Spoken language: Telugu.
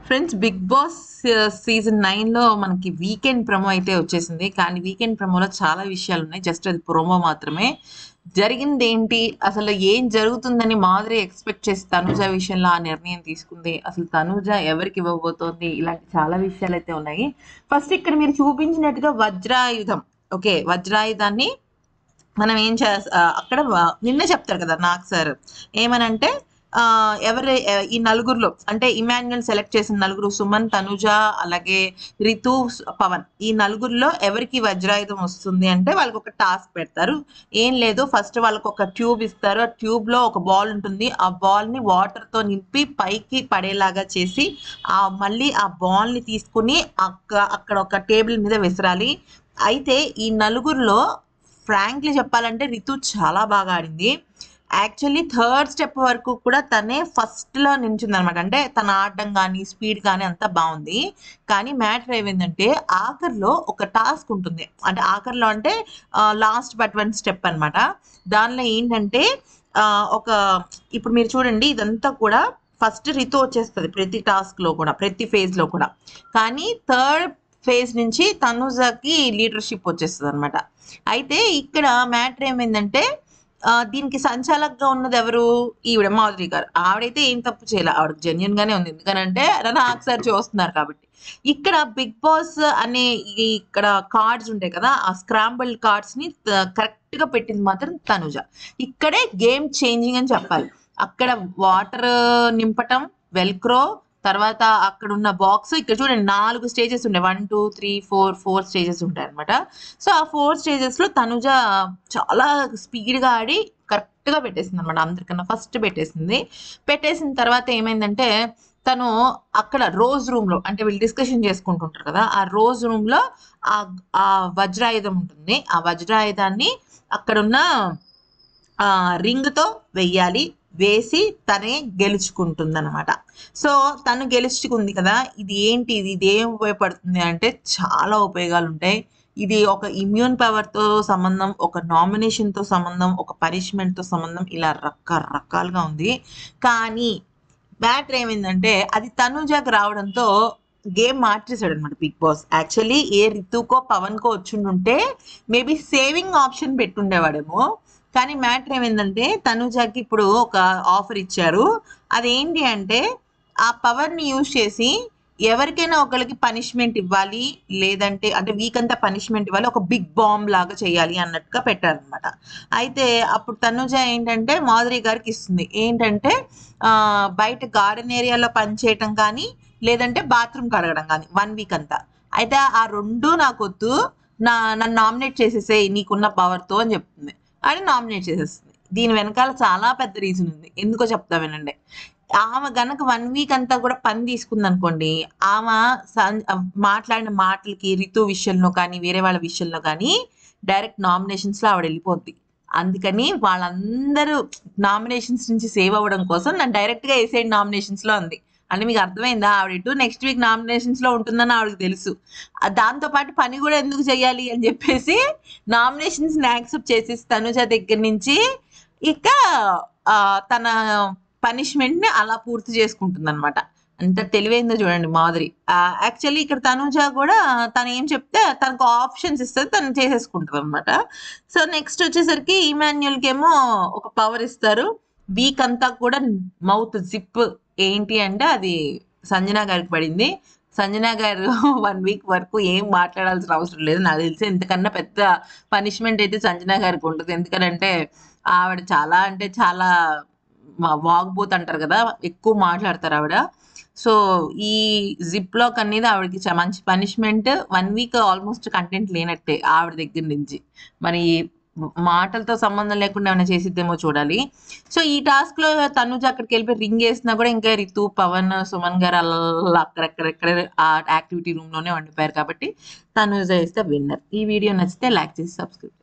ఫ్రెండ్స్, బిగ్ బాస్ సీజన్ 9లో మనకి వీకెండ్ ప్రోమో అయితే వచ్చేసింది. కానీ వీకెండ్ ప్రోమోలో చాలా విషయాలున్నాయి. జస్ట్ అది ప్రోమో మాత్రమే. జరిగిందేంటి? అసలు ఏం జరుగుతుందని మాధురి ఎక్స్‌పెక్ట్ చేసి తనూజ విషయంలో ఆ నిర్ణయం తీసుకుంది. అసలు తనూజ ఎవరికి ఇవ్వబోతోంది? ఇలాంటి చాలా విషయాలైతే ఉన్నాయి. ఫస్ట్ ఇక్కడ మీరు చూపించినట్టుగా వజ్రాయుధం. ఓకే. వజ్రాయుధాన్ని మనం అక్కడ నిన్నే చెప్తారు కదా నాగ్ సార్. ఏమనంటే ఈ నలుగురిలో అంటే ఇమాన్యుయల్ సెలెక్ట్ చేసిన నలుగురు సుమన్, తనుజ, అలాగే రితు, పవన్, ఈ నలుగురిలో ఎవరికి వజ్రాయుధం వస్తుంది అంటే వాళ్ళకి ఒక టాస్క్ పెడతారు. ఏం లేదు, ఫస్ట్ వాళ్ళకి ఒక ట్యూబ్ ఇస్తారు. ఆ ట్యూబ్ లో ఒక బాల్ ఉంటుంది. ఆ బాల్ ని వాటర్ తో నింపి పైకి పడేలాగా చేసి మళ్ళీ ఆ బాల్ ని తీసుకుని అక్కడ ఒక టేబుల్ మీద విసరాలి. అయితే ఈ నలుగురిలో ఫ్రాంక్లీ చెప్పాలంటే రితు చాలా బాగా ఆడింది. యాక్చువల్లీ థర్డ్ స్టెప్ వరకు కూడా తనే ఫస్ట్లో నించుంది అనమాట. అంటే తన ఆడడం కానీ స్పీడ్ కానీ అంతా బాగుంది. కానీ మ్యాటర్ ఏమైందంటే ఆఖరిలో ఒక టాస్క్ ఉంటుంది. అంటే ఆఖరిలో అంటే లాస్ట్ బట్ వన్ స్టెప్ అనమాట. దానిలో ఏంటంటే ఒక ఇప్పుడు మీరు చూడండి, ఇదంతా కూడా ఫస్ట్ రితు వచ్చేస్తుంది ప్రతి టాస్క్లో కూడా, ప్రతి ఫేజ్లో కూడా. కానీ థర్డ్ ఫేజ్ నుంచి తనుజకి లీడర్షిప్ వచ్చేస్తుంది అనమాట. అయితే ఇక్కడ మ్యాటర్ ఏమైందంటే దీనికి సంచాలకుగా ఉన్నది ఎవరు? ఈవిడ మాధురి గారు. ఆవిడైతే ఏం తప్పు చేయలే. ఆవిడకి జెన్యున్ గానే ఉంది. ఎందుకనంటే నాకు సార్ చూస్తున్నారు కాబట్టి. ఇక్కడ బిగ్ బాస్ అనే ఇక్కడ కార్డ్స్ ఉంటాయి కదా, ఆ స్క్రాంబుల్డ్ కార్డ్స్ ని కరెక్ట్ గా పెట్టింది మాత్రం తనుజ. ఇక్కడే గేమ్ చేంజింగ్ అని చెప్పాలి. అక్కడ వాటర్ నింపటం, వెల్క్రో, తర్వాత అక్కడ ఉన్న బాక్స్, ఇక్కడ చూడండి 4 స్టేజెస్ ఉంటాయి. 1 2 3 4 స్టేజెస్ ఉంటాయి అనమాట. సో ఆ 4 స్టేజెస్ లో తనుజ చాలా స్పీడ్ గా ఆడి కరెక్ట్ గా పెట్టేసింది అనమాట. అందరికన్నా ఫస్ట్ పెట్టేసిన తర్వాత ఏమైందంటే తను అక్కడ రోజ్ రూమ్ లో, అంటే వీళ్ళు డిస్కషన్ చేసుకుంటుంటారు కదా, ఆ రోజ్ రూమ్ లో ఆ వజ్రాయుధం ఉంటుంది. ఆ వజ్రాయుధాన్ని అక్కడున్న రింగ్ తో వెయ్యాలి. వేసి తనే గెలుచుకుంటుందన్నమాట. సో తను గెలుచుకుంది కదా, ఇది ఏం ఉపయోగపడుతుంది అంటే చాలా ఉపయోగాలు ఉంటాయి. ఇది ఒక ఇమ్యూన్ పవర్ తో సంబంధం, ఒక నామినేషన్ తో సంబంధం, ఒక పనిష్మెంట్ తో సంబంధం, ఇలా రకరకాలుగా ఉంది. కానీ మ్యాటర్ ఏమైందంటే అది తనుజాకి రావడంతో గేమ్ మార్చేశాడు అనమాట బిగ్ బాస్. యాక్చువల్లీ ఏ రితుకో పవన్ కో వచ్చుండుంటే మేబీ సేవింగ్ ఆప్షన్ పెట్టుండేవాడేమో. కానీ మ్యాటర్ ఏమైందంటే తనుజాకి ఇప్పుడు ఒక ఆఫర్ ఇచ్చారు. అదేంటి అంటే ఆ పవర్ ని యూజ్ చేసి ఎవరికైనా ఒకరికి పనిష్మెంట్ ఇవ్వాలి, లేదంటే అంటే వీక్ అంతా పనిష్మెంట్ ఇవ్వాలి, ఒక బిగ్ బాంబ్ లాగా చేయాలి అన్నట్టుగా పెట్టారనమాట. అయితే అప్పుడు తనుజ ఏంటంటే మాధురి గారికి ఇస్తుంది. ఏంటంటే బయట గార్డెన్ ఏరియాలో పనిచేయటం కానీ, లేదంటే బాత్రూమ్ కడగడం కానీ 1 వీక్ అంతా. అయితే ఆ 2 నాకు వద్దు, నన్ను నామినేట్ చేసేసేయి నీకున్న పవర్తో అని చెప్తుంది. అని నామినేట్ చేసేస్తుంది. దీని వెనకాల చాలా పెద్ద రీజన్ ఉంది. ఎందుకో చెప్తా వినండి. ఆమె గనక 1 వీక్ అంతా కూడా పని తీసుకుంది అనుకోండి, ఆమె మాట్లాడిన మాటలకి రితు విషయంలో కానీ, వేరే వాళ్ళ విషయంలో కానీ డైరెక్ట్ నామినేషన్స్ లో ఆవిడ వెళ్ళిపోద్ది. అందుకని వాళ్ళందరూ నామినేషన్స్ నుంచి సేవ్ అవ్వడం కోసం నన్ను డైరెక్ట్ గా వేసేయండి నామినేషన్స్ లో అంది. అంటే మీకు అర్థమైందా? ఆవిడ నెక్స్ట్ వీక్ నామినేషన్స్ లో ఉంటుందని ఆవిడకి తెలుసు. దాంతో పాటు పని కూడా ఎందుకు చేయాలి అని చెప్పేసి నామినేషన్స్ ని యాక్సెప్ట్ చేసేసి తనుజ దగ్గర నుంచి ఇక తన పనిష్మెంట్ ని అలా పూర్తి చేసుకుంటుంది అనమాట. అంత తెలివైందో చూడండి మాధురి. యాక్చువల్లీ ఇక్కడ తనుజ కూడా తను ఏం చెప్తే తనకు ఆప్షన్స్ ఇస్తుంది, తను చేసేసుకుంటుంది అనమాట. సో నెక్స్ట్ వచ్చేసరికి ఇమాన్యుయల్ కేమో ఒక పవర్ ఇస్తారు. వీక్ అంతా కూడా మౌత్ జిప్ ఏంటి అంటే అది సంజన గారికి పడింది. సంజన గారు 1 వీక్ వరకు ఏం మాట్లాడాల్సిన అవసరం లేదు. నాకు తెలిసి ఇంతకన్నా పెద్ద పనిష్మెంట్ అయితే సంజన గారికి ఉంటుంది. ఎందుకంటే ఆవిడ చాలా అంటే చాలా వాగ్బోత్ అంటారు కదా, ఎక్కువ మాట్లాడతారు ఆవిడ. సో ఈ జిప్ లాక్ అనేది ఆవిడకి మంచి పనిష్మెంట్. 1 వీక్ ఆల్మోస్ట్ కంటెంట్ లేనట్టే ఆవిడ దగ్గర నుంచి. మరి మాటలతో సంబంధం లేకుండా ఏమైనా చేసిద్దేమో చూడాలి. సో ఈ టాస్క్ లో తనుజ అక్కడికి వెళ్ళిపోయి రింగ్ వేసినా కూడా ఇంకా రితు, పవన్, సుమన్ గారు అలా అక్కడెక్కడెక్కడ ఆ యాక్టివిటీ రూమ్ లోనే ఉండిపోయారు. కాబట్టి తనుజ ఇస్ ద విన్నర్. ఈ వీడియో నచ్చితే లైక్ చేసి సబ్స్క్రైబ్.